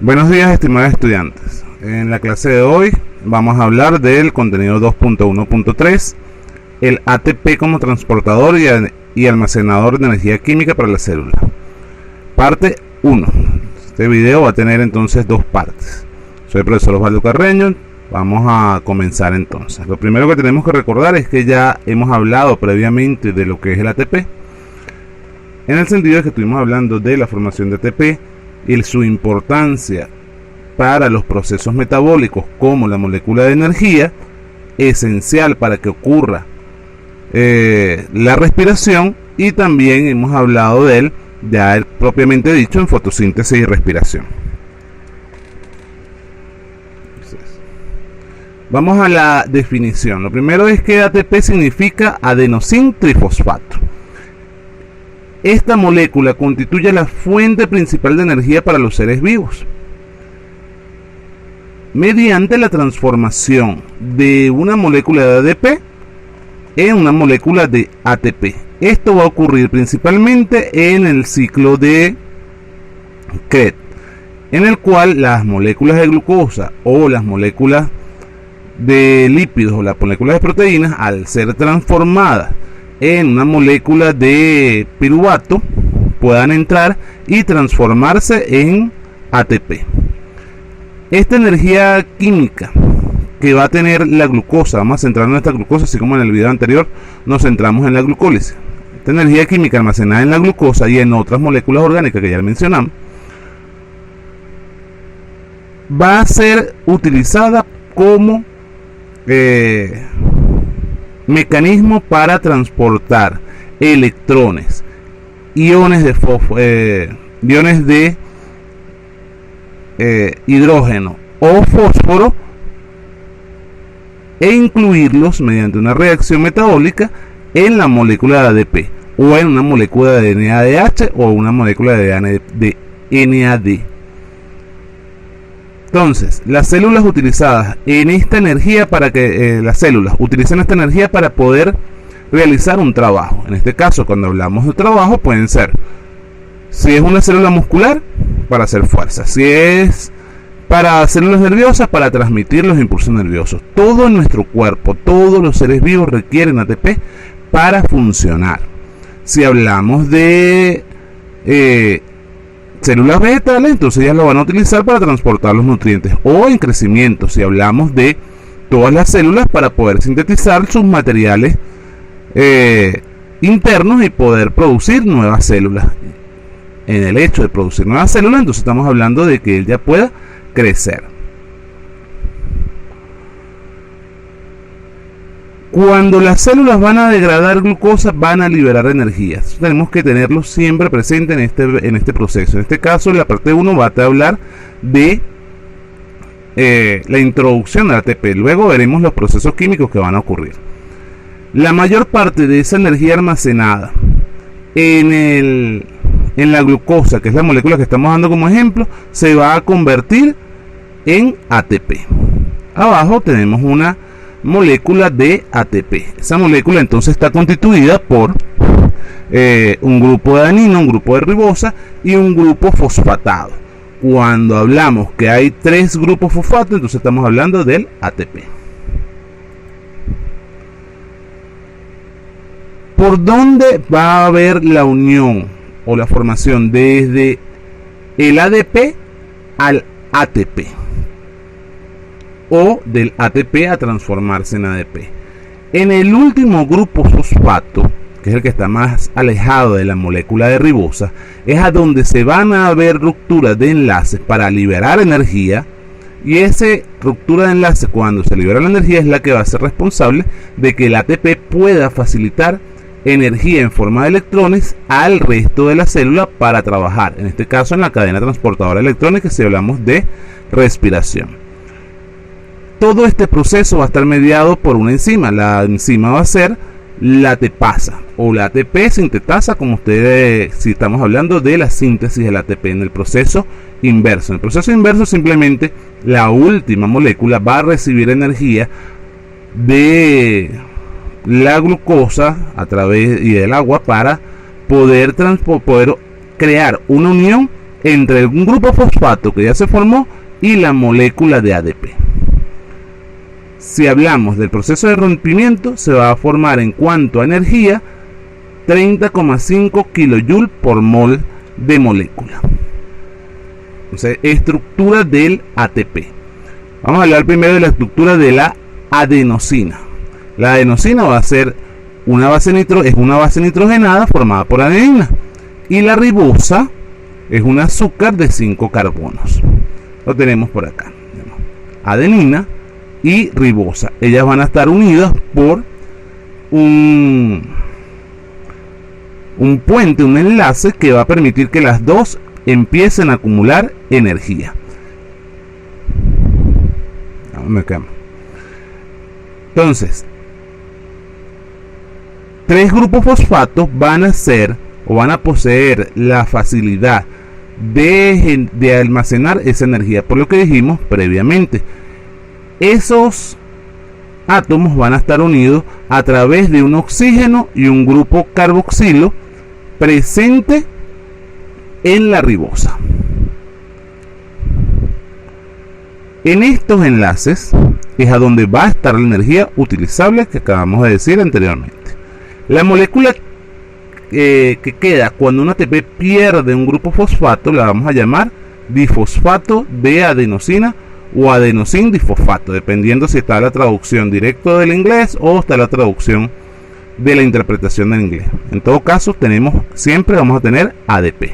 Buenos días, estimados estudiantes. En la clase de hoy vamos a hablar del contenido 2.1.3, el ATP como transportador y almacenador de energía química para la célula. Parte 1. Este video va a tener entonces dos partes. Soy el profesor Osvaldo Carreño. Vamos a comenzar entonces. Lo primero que tenemos que recordar es que ya hemos hablado previamente de lo que es el ATP, en el sentido de que estuvimos hablando de la formación de ATP y su importancia para los procesos metabólicos como la molécula de energía, esencial para que ocurra la respiración, y también hemos hablado de él ya propiamente dicho en fotosíntesis y respiración. Vamos a la definición. Lo primero es que ATP significa adenosín trifosfato. Esta molécula constituye la fuente principal de energía para los seres vivos. Mediante la transformación de una molécula de ADP en una molécula de ATP. Esto va a ocurrir principalmente en el ciclo de Krebs, en el cual las moléculas de glucosa o las moléculas de lípidos o las moléculas de proteínas, al ser transformadas en una molécula de piruvato, puedan entrar y transformarse en ATP. Esta energía química que va a tener la glucosa, vamos a centrarnos en esta glucosa, así como en el video anterior nos centramos en la glucólisis. Esta energía química almacenada en la glucosa y en otras moléculas orgánicas que ya mencionamos, va a ser utilizada como mecanismo para transportar electrones, iones de hidrógeno o fósforo, e incluirlos mediante una reacción metabólica en la molécula de ADP o en una molécula de NADH o una molécula de NAD. Entonces, las células utilizadas en esta energía para que las células utilizan esta energía para poder realizar un trabajo. En este caso, cuando hablamos de trabajo, pueden ser, si es una célula muscular, para hacer fuerza; si es para células nerviosas, para transmitir los impulsos nerviosos. Todo en nuestro cuerpo, todos los seres vivos requieren ATP para funcionar. Si hablamos de células vegetales, entonces ellas lo van a utilizar para transportar los nutrientes, o en crecimiento, si hablamos de todas las células, para poder sintetizar sus materiales internos y poder producir nuevas células. En el hecho de producir nuevas células, entonces estamos hablando de que él ya pueda crecer. Cuando las células van a degradar glucosa, van a liberar energía. Eso tenemos que tenerlo siempre presente en este proceso. En este caso, en la parte 1 va a hablar de la introducción del ATP. Luego veremos los procesos químicos que van a ocurrir. La mayor parte de esa energía almacenada en la glucosa, que es la molécula que estamos dando como ejemplo, se va a convertir en ATP. Abajo tenemos una molécula de ATP. Esa molécula entonces está constituida por un grupo de adenina, un grupo de ribosa y un grupo fosfatado. Cuando hablamos que hay 3 grupos fosfato, entonces estamos hablando del ATP. ¿Por dónde va a haber la unión o la formación desde el ADP al ATP, o del ATP a transformarse en ADP? En el último grupo fosfato, que es el que está más alejado de la molécula de ribosa, es a donde se van a ver rupturas de enlaces para liberar energía, y esa ruptura de enlace, cuando se libera la energía, es la que va a ser responsable de que el ATP pueda facilitar energía en forma de electrones al resto de la célula para trabajar, en este caso en la cadena transportadora de electrones, que si hablamos de respiración. Todo este proceso va a estar mediado por una enzima. La enzima va a ser la ATPasa o la ATP sintetasa, como ustedes, si estamos hablando de la síntesis del ATP en el proceso inverso. En el proceso inverso, simplemente la última molécula va a recibir energía de la glucosa a través y del agua para poder crear una unión entre un grupo fosfato que ya se formó y la molécula de ADP. Si hablamos del proceso de rompimiento, se va a formar en cuanto a energía 30,5 kJ por mol de molécula. Entonces, estructura del ATP. Vamos a hablar primero de la estructura de la adenosina. La adenosina va a ser una base nitrogenada formada por adenina. Y la ribosa es un azúcar de 5 carbonos. Lo tenemos por acá. Adenina y ribosa. Ellas van a estar unidas por un puente, un enlace que va a permitir que las dos empiecen a acumular energía. Entonces, 3 grupos fosfatos van a ser o van a poseer la facilidad de almacenar esa energía, por lo que dijimos previamente. Esos átomos van a estar unidos a través de un oxígeno y un grupo carboxilo presente en la ribosa. En estos enlaces es a donde va a estar la energía utilizable que acabamos de decir anteriormente. La molécula que queda cuando un ATP pierde un grupo fosfato la vamos a llamar difosfato de adenosina o adenosin difosfato, dependiendo si está la traducción directa del inglés o está la traducción de la interpretación del inglés. En todo caso, siempre vamos a tener ADP.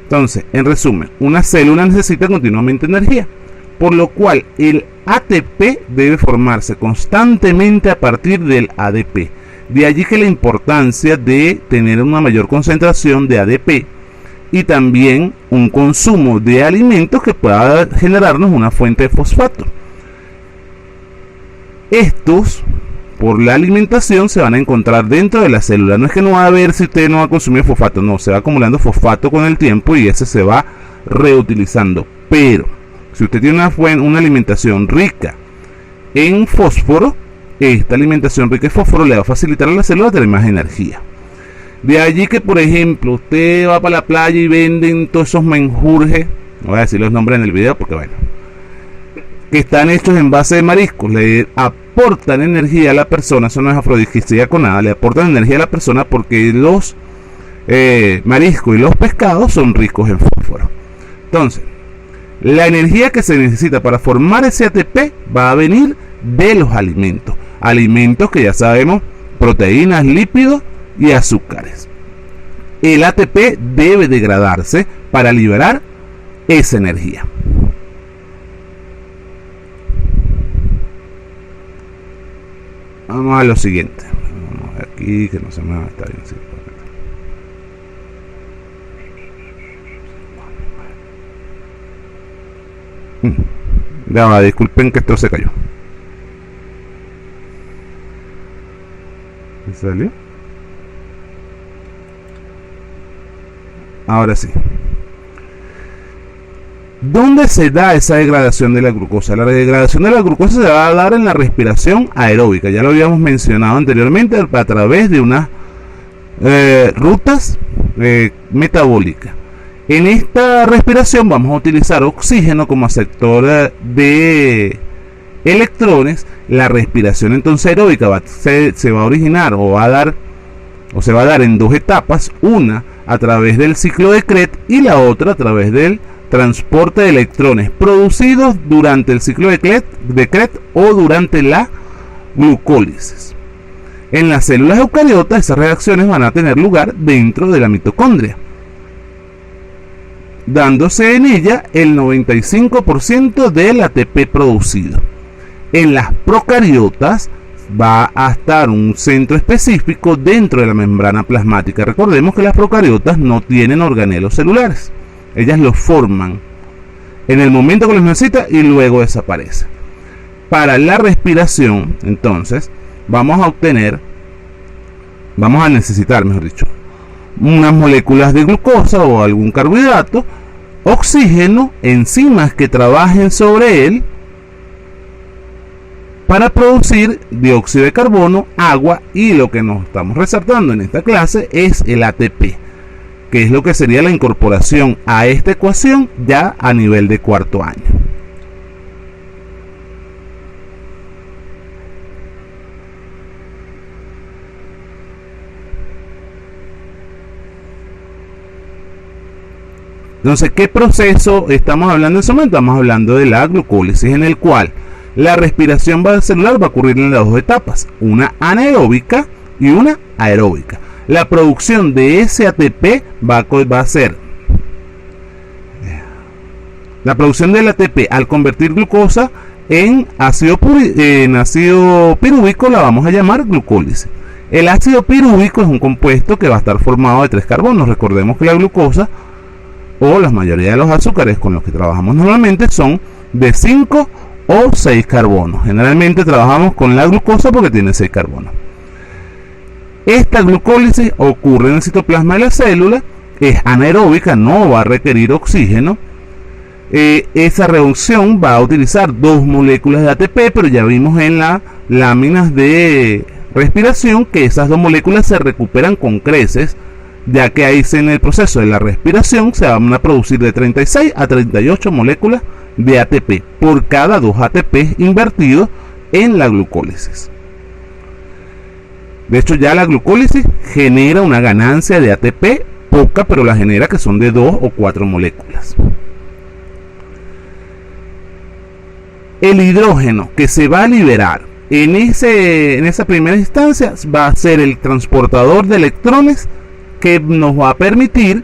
Entonces, en resumen, una célula necesita continuamente energía, por lo cual el ATP debe formarse constantemente a partir del ADP. De allí que la importancia de tener una mayor concentración de ADP y también un consumo de alimentos que pueda generarnos una fuente de fosfato. Estos, por la alimentación, se van a encontrar dentro de la célula. No es que no va a ver si usted no va a consumir fosfato, no, se va acumulando fosfato con el tiempo y ese se va reutilizando. Pero si usted tiene una alimentación rica en fósforo, esta alimentación rica en fósforo le va a facilitar a la célula tener más energía. De allí que, por ejemplo, usted va para la playa y venden todos esos menjurjes, no voy a decir los nombres en el video porque bueno, que están hechos en base de mariscos, le aportan energía a la persona. Eso no es afrodisíaco nada, le aportan energía a la persona porque los mariscos y los pescados son ricos en fósforo. Entonces, la energía que se necesita para formar ese ATP va a venir de los alimentos. Alimentos que ya sabemos, proteínas, lípidos y azúcares. El ATP debe degradarse para liberar esa energía. Vamos a lo siguiente. Vamos a ver aquí que no se me va a estar bien. Ya va, disculpen que esto se cayó. ¿Se salió? Ahora sí. ¿Dónde se da esa degradación de la glucosa? La degradación de la glucosa se va a dar en la respiración aeróbica. Ya lo habíamos mencionado anteriormente a través de unas rutas metabólicas. En esta respiración vamos a utilizar oxígeno como aceptor de electrones. La respiración entonces aeróbica se va a originar se va a dar en 2 etapas, una a través del ciclo de Krebs y la otra a través del transporte de electrones producidos durante el ciclo de Krebs o durante la glucólisis. En las células eucariotas esas reacciones van a tener lugar dentro de la mitocondria, dándose en ella el 95% del ATP producido. En las procariotas va a estar un centro específico dentro de la membrana plasmática. Recordemos que las procariotas no tienen organelos celulares. Ellas los forman en el momento que los necesita y luego desaparecen. Para la respiración, entonces, vamos a necesitar, mejor dicho, unas moléculas de glucosa o algún carbohidrato, oxígeno, enzimas que trabajen sobre él para producir dióxido de carbono, agua, y lo que nos estamos resaltando en esta clase es el ATP, que es lo que sería la incorporación a esta ecuación ya a nivel de cuarto año. Entonces, ¿qué proceso estamos hablando en ese momento? Estamos hablando de la glucólisis, en el cual la respiración celular va a ocurrir en las dos etapas, una anaeróbica y una aeróbica. La producción de ese ATP va a ser la producción del ATP al convertir glucosa en ácido pirúvico, la vamos a llamar glucólisis. El ácido pirúvico es un compuesto que va a estar formado de 3 carbonos. Recordemos que la glucosa o la mayoría de los azúcares con los que trabajamos normalmente son de 5 o 6 carbonos. Generalmente trabajamos con la glucosa porque tiene 6 carbonos. Esta glucólisis ocurre en el citoplasma de la célula, es anaeróbica, no va a requerir oxígeno. Esa reacción va a utilizar 2 moléculas de ATP, pero ya vimos en las láminas de respiración que esas 2 moléculas se recuperan con creces, ya que ahí en el proceso de la respiración se van a producir de 36 a 38 moléculas de ATP por cada 2 ATP invertidos en la glucólisis. De hecho, ya la glucólisis genera una ganancia de ATP poca, pero la genera que son de 2 o 4 moléculas. El hidrógeno que se va a liberar en esa primera instancia va a ser el transportador de electrones que nos va a permitir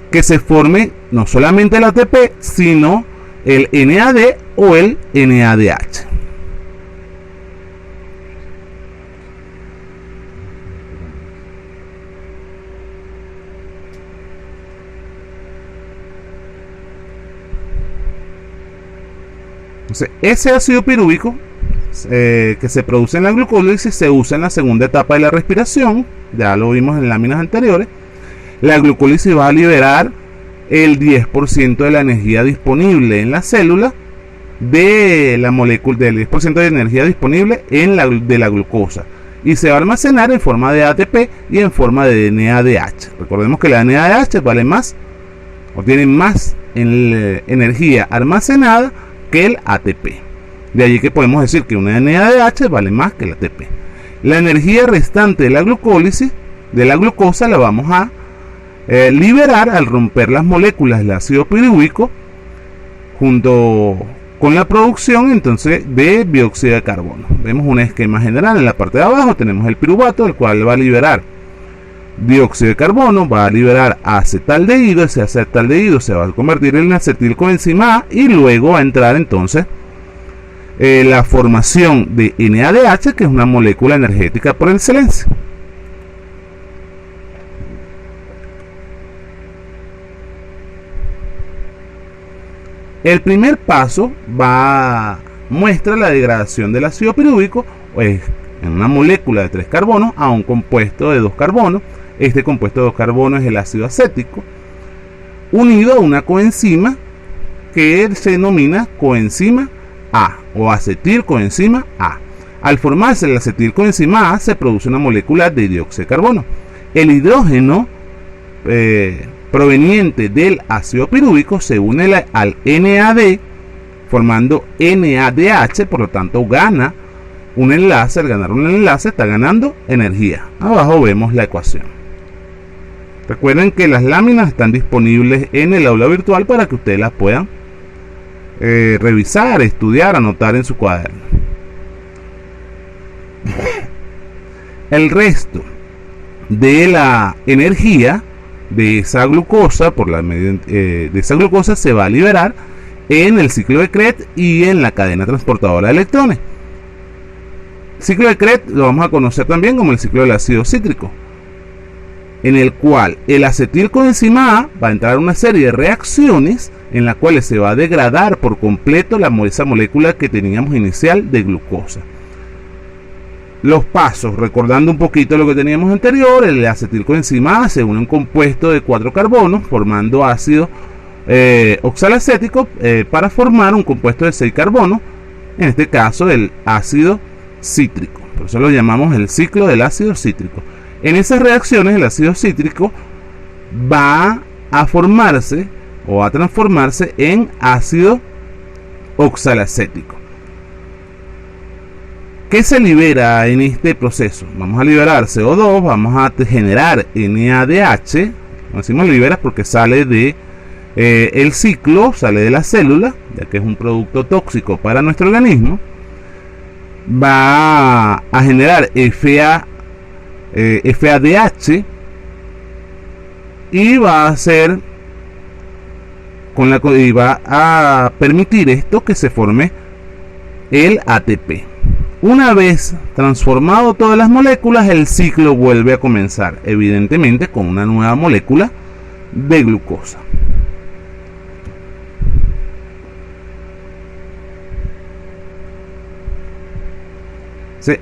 que se forme no solamente el ATP, sino el NAD o el NADH. Entonces, ese ácido pirúvico que se produce en la glucólisis se usa en la segunda etapa de la respiración. Ya lo vimos en láminas anteriores. La glucólisis va a liberar el 10% de la energía disponible en la célula de la molécula, del 10% de energía disponible de la glucosa, y se va a almacenar en forma de ATP y en forma de NADH. Recordemos que la NADH vale más o tiene más energía almacenada que el ATP. De allí que podemos decir que una NADH vale más que el ATP. La energía restante de la glucólisis, de la glucosa, la vamos a liberar al romper las moléculas del ácido pirúvico junto con la producción entonces de dióxido de carbono. Vemos un esquema general. En la parte de abajo tenemos el piruvato, el cual va a liberar dióxido de carbono, va a liberar acetaldehído. Ese acetaldehído se va a convertir en acetilcoenzima A y luego va a entrar entonces la formación de NADH, que es una molécula energética por excelencia. El primer paso muestra la degradación del ácido pirúvico, pues, en una molécula de 3 carbonos a un compuesto de 2 carbonos. Este compuesto de 2 carbonos es el ácido acético, unido a una coenzima que se denomina coenzima A o acetilcoenzima A. Al formarse la acetilcoenzima A se produce una molécula de dióxido de carbono. El hidrógeno proveniente del ácido pirúvico se une al NAD formando NADH, por lo tanto gana un enlace. Al ganar un enlace está ganando energía. Abajo vemos la ecuación. Recuerden que las láminas están disponibles en el aula virtual para que ustedes las puedan revisar, estudiar, anotar en su cuaderno. El resto de la energía de esa glucosa de esa glucosa se va a liberar en el ciclo de Krebs y en la cadena transportadora de electrones. El ciclo de Krebs lo vamos a conocer también como el ciclo del ácido cítrico, en el cual el acetilcoenzima A va a entrar a una serie de reacciones en las cuales se va a degradar por completo esa molécula que teníamos inicial de glucosa. Los pasos, recordando un poquito lo que teníamos anterior: el acetilcoenzima A se une a un compuesto de 4 carbonos formando ácido oxalacético para formar un compuesto de 6 carbonos. en este caso el ácido cítrico. Por eso lo llamamos el ciclo del ácido cítrico. En esas reacciones el ácido cítrico va a formarse o a transformarse en ácido oxalacético. ¿Qué se libera en este proceso? Vamos a liberar CO2, vamos a generar NADH. Decimos liberas porque sale de el ciclo, sale de la célula, ya que es un producto tóxico para nuestro organismo. Va a generar FADH y va a hacer y va a permitir esto que se forme el ATP. Una vez transformado todas las moléculas, el ciclo vuelve a comenzar, evidentemente con una nueva molécula de glucosa.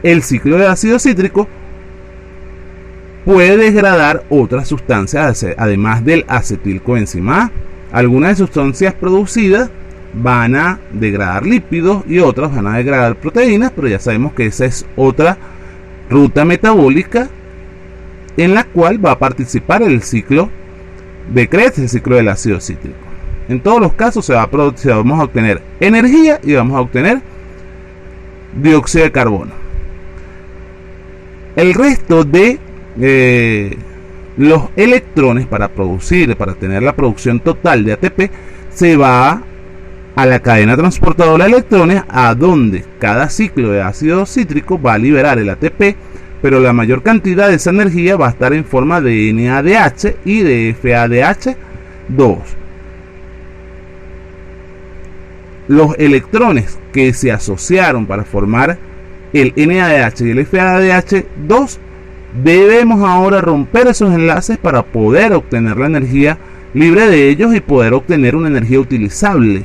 El ciclo de ácido cítrico puede degradar otras sustancias, además del acetilcoenzima A. Algunas de sustancias producidas van a degradar lípidos y otras van a degradar proteínas, pero ya sabemos que esa es otra ruta metabólica en la cual va a participar el ciclo de Krebs, el ciclo del ácido cítrico. En todos los casos vamos a obtener energía y vamos a obtener dióxido de carbono. El resto de los electrones para tener la producción total de ATP, se va a la cadena transportadora de electrones, a donde cada ciclo de ácido cítrico va a liberar el ATP, pero la mayor cantidad de esa energía va a estar en forma de NADH y de FADH2. Los electrones que se asociaron para formar el NADH y el FADH2, debemos ahora romper esos enlaces para poder obtener la energía libre de ellos y poder obtener una energía utilizable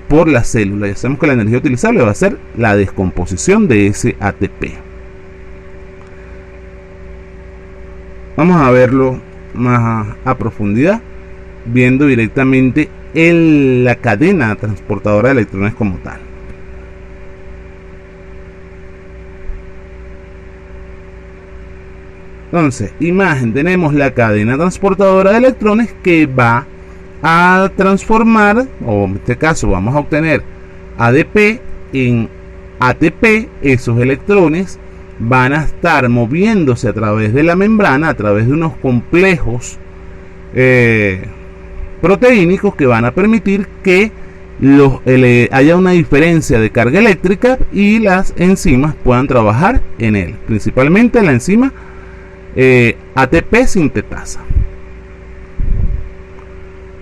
por la célula. Ya sabemos que la energía utilizable va a ser la descomposición de ese ATP. Vamos a verlo más a profundidad, viendo directamente la cadena transportadora de electrones como tal. Entonces, imagen, tenemos la cadena transportadora de electrones que va a transformar, o en este caso vamos a obtener ADP en ATP. Esos electrones van a estar moviéndose a través de la membrana, a través de unos complejos proteínicos que van a permitir que haya una diferencia de carga eléctrica y las enzimas puedan trabajar en él, principalmente la enzima ATP sintetasa.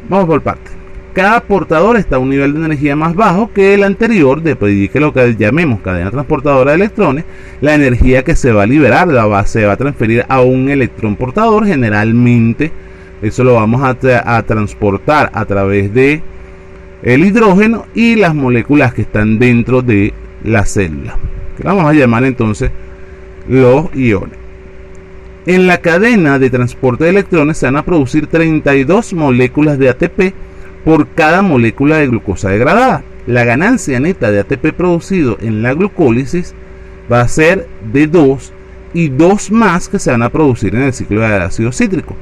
Vamos por partes. Cada portador está a un nivel de energía más bajo que el anterior, después de lo que llamemos cadena transportadora de electrones. La energía que se va a liberar se va a transferir a un electrón portador. Generalmente eso lo vamos a transportar a través de el hidrógeno y las moléculas que están dentro de la célula, que vamos a llamar entonces los iones. En la cadena de transporte de electrones se van a producir 32 moléculas de ATP por cada molécula de glucosa degradada. La ganancia neta de ATP producido en la glucólisis va a ser de 2 y 2 más que se van a producir en el ciclo de ácido cítrico.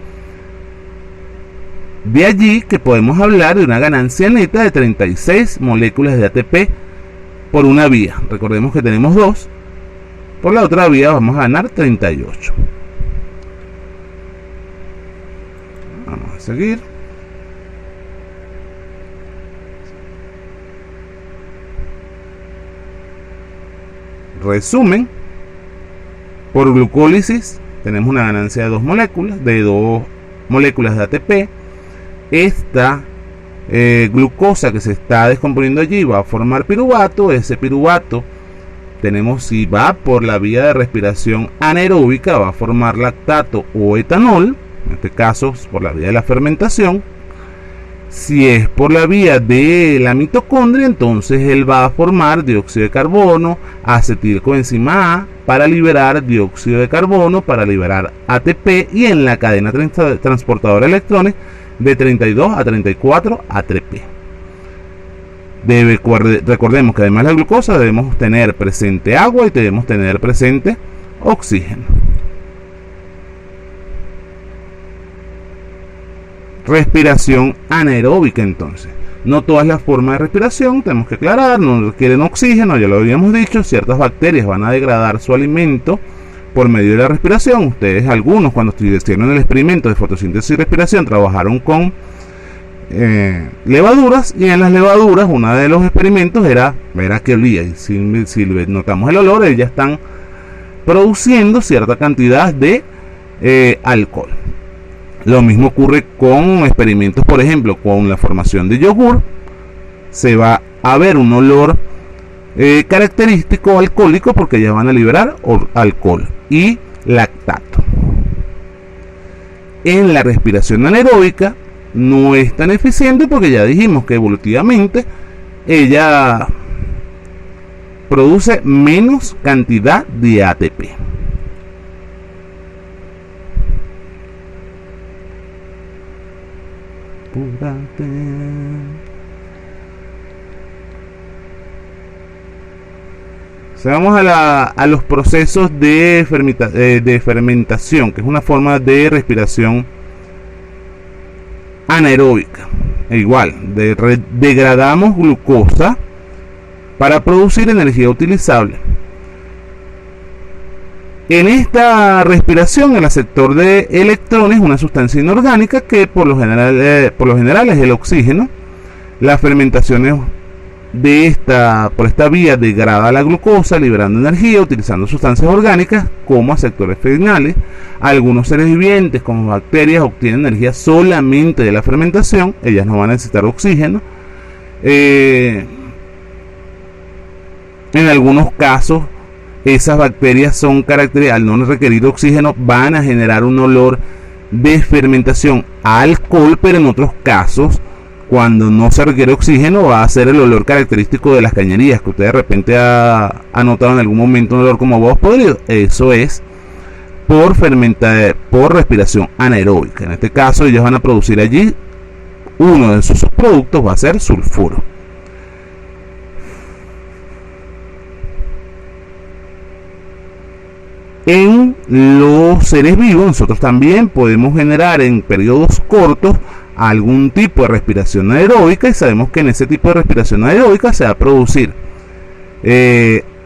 De allí que podemos hablar de una ganancia neta de 36 moléculas de ATP por una vía. Recordemos que tenemos 2. Por la otra vía vamos a ganar 38. Vamos a seguir. Resumen: por glucólisis tenemos una ganancia de 2 moléculas, de ATP. Esta glucosa que se está descomponiendo allí va a formar piruvato. Ese piruvato tenemos, si va por la vía de respiración anaeróbica, va a formar lactato o etanol. En este caso por la vía de la fermentación. Si es por la vía de la mitocondria, entonces él va a formar dióxido de carbono, acetilcoenzima A, para liberar dióxido de carbono, para liberar ATP, y en la cadena transportadora de electrones de 32 a 34 ATP. Recordemos que además de la glucosa debemos tener presente agua y debemos tener presente oxígeno. Respiración anaeróbica, entonces. No todas las formas de respiración, tenemos que aclarar, no requieren oxígeno, ya lo habíamos dicho. Ciertas bacterias van a degradar su alimento por medio de la respiración. Ustedes, algunos, cuando hicieron el experimento de fotosíntesis y respiración, trabajaron con levaduras, y en las levaduras uno de los experimentos era ver a qué olía, y si notamos el olor, ellas están produciendo cierta cantidad de alcohol. Lo mismo ocurre con experimentos, por ejemplo, con la formación de yogur. Se va a ver un olor característico alcohólico porque ya van a liberar alcohol y lactato. En la respiración anaeróbica no es tan eficiente porque ya dijimos que evolutivamente ella produce menos cantidad de ATP. Vamos a los procesos de fermentación, que es una forma de respiración anaeróbica. Igual, degradamos glucosa para producir energía utilizable. En esta respiración, el aceptor de electrones, una sustancia inorgánica que por lo general es el oxígeno. Las fermentaciones por esta vía degrada la glucosa, liberando energía, utilizando sustancias orgánicas como aceptores finales. Algunos seres vivientes, como bacterias, obtienen energía solamente de la fermentación. Ellas no van a necesitar oxígeno. En algunos casos, esas bacterias son características, al no requerir oxígeno, van a generar un olor de fermentación a alcohol, pero en otros casos, cuando no se requiere oxígeno, va a ser el olor característico de las cañerías, que usted de repente ha notado en algún momento un olor como huevos podridos. Eso es por respiración anaeróbica. En este caso, ellos van a producir allí, uno de sus subproductos va a ser sulfuro. En los seres vivos, nosotros también podemos generar en periodos cortos algún tipo de respiración anaeróbica, y sabemos que en ese tipo de respiración anaeróbica se va a producir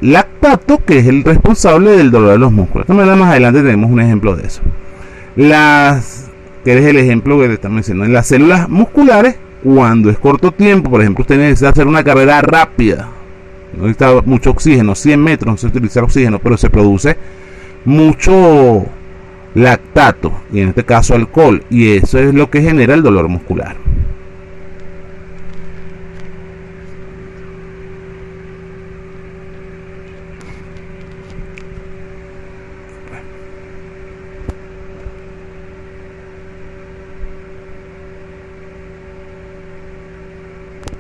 lactato, que es el responsable del dolor de los músculos. También más adelante tenemos un ejemplo de eso. Que es el ejemplo que le estamos diciendo. En las células musculares, cuando es corto tiempo, por ejemplo, usted necesita hacer una carrera rápida, no necesita mucho oxígeno, 100 metros, no se utiliza oxígeno, pero se produce mucho lactato, y en este caso alcohol, y eso es lo que genera el dolor muscular.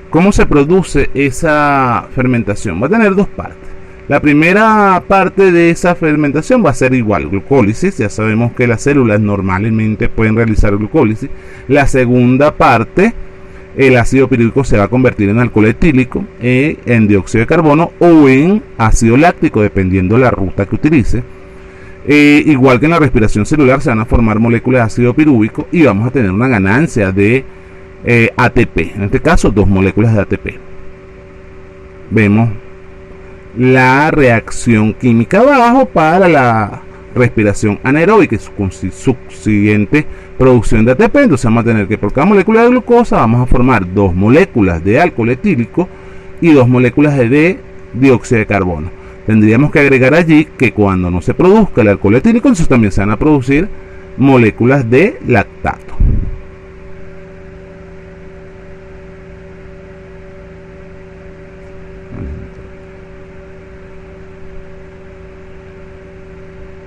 ¿Cómo se produce esa fermentación? Va a tener dos partes. La primera parte de esa fermentación va a ser igual, glucólisis. Ya sabemos que las células normalmente pueden realizar glucólisis. La segunda parte, el ácido piruvico se va a convertir en alcohol etílico, en dióxido de carbono o en ácido láctico, dependiendo de la ruta que utilice. Igual que en la respiración celular, se van a formar moléculas de ácido pirúvico y vamos a tener una ganancia de ATP. En este caso, 2 moléculas de ATP. Vemos la reacción química abajo para la respiración anaeróbica y su subsiguiente producción de ATP. Entonces vamos a tener que por cada molécula de glucosa vamos a formar 2 moléculas de alcohol etílico y 2 moléculas de dióxido de carbono. Tendríamos que agregar allí que cuando no se produzca el alcohol etílico, entonces también se van a producir moléculas de lactato.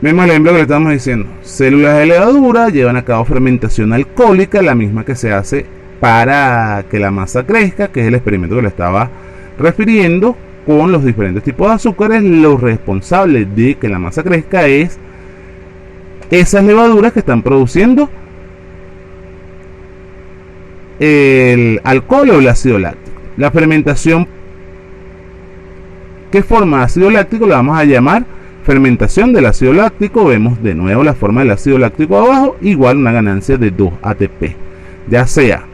Vemos el ejemplo que le estamos diciendo. Células de levadura llevan a cabo fermentación alcohólica, la misma que se hace para que la masa crezca, que es el experimento que le estaba refiriendo, con los diferentes tipos de azúcares. Los responsables de que la masa crezca es esas levaduras que están produciendo el alcohol o el ácido láctico. La fermentación que forma ácido láctico la vamos a llamar fermentación del ácido láctico. Vemos de nuevo la forma del ácido láctico abajo, igual una ganancia de 2 ATP. Ya sea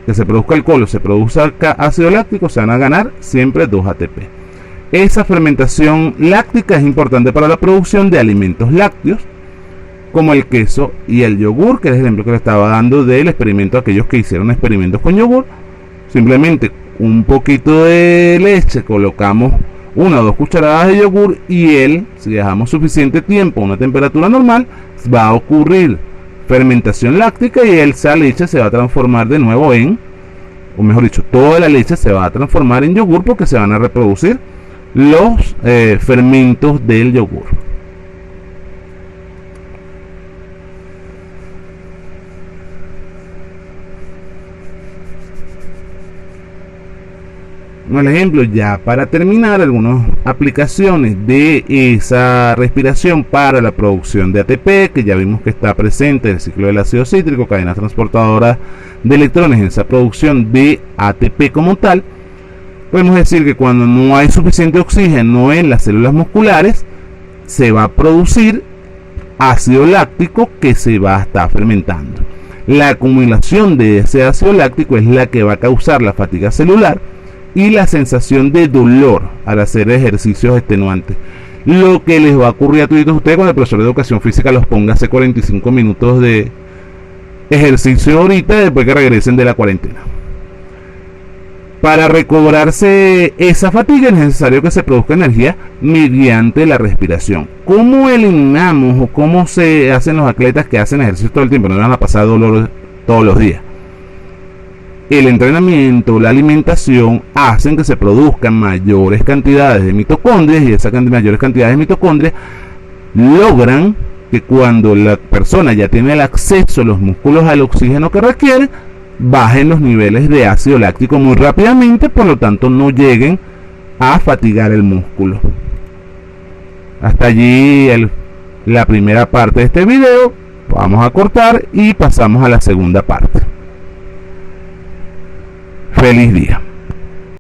que se produzca alcohol o se produzca ácido láctico, se van a ganar siempre 2 ATP. Esa fermentación láctica es importante para la producción de alimentos lácteos, como el queso y el yogur, que es el ejemplo que le estaba dando del experimento a aquellos que hicieron experimentos con yogur. Simplemente un poquito de leche, colocamos 1 o 2 cucharadas de yogur y si dejamos suficiente tiempo a una temperatura normal, va a ocurrir fermentación láctica y esa leche se va a transformar de nuevo o mejor dicho, toda la leche se va a transformar en yogur, porque se van a reproducir los fermentos del yogur. El ejemplo, ya para terminar, algunas aplicaciones de esa respiración para la producción de ATP, que ya vimos que está presente en el ciclo del ácido cítrico, cadenas transportadoras de electrones en esa producción de ATP como tal. Podemos decir que cuando no hay suficiente oxígeno en las células musculares, se va a producir ácido láctico que se va a estar fermentando. La acumulación de ese ácido láctico es la que va a causar la fatiga celular y la sensación de dolor al hacer ejercicios extenuantes. Lo que les va a ocurrir a todos ustedes cuando el profesor de educación física los ponga a hacer 45 minutos de ejercicio ahorita, después que regresen de la cuarentena. Para recobrarse esa fatiga es necesario que se produzca energía mediante la respiración. ¿Cómo eliminamos o cómo se hacen los atletas que hacen ejercicio todo el tiempo? No van a pasar dolor todos los días. El entrenamiento, la alimentación hacen que se produzcan mayores cantidades de mitocondrias, y esas mayores cantidades de mitocondrias logran que cuando la persona ya tiene el acceso a los músculos al oxígeno que requiere, bajen los niveles de ácido láctico muy rápidamente, por lo tanto no lleguen a fatigar el músculo. Hasta allí la primera parte de este video. Vamos a cortar y pasamos a la segunda parte. Feliz día.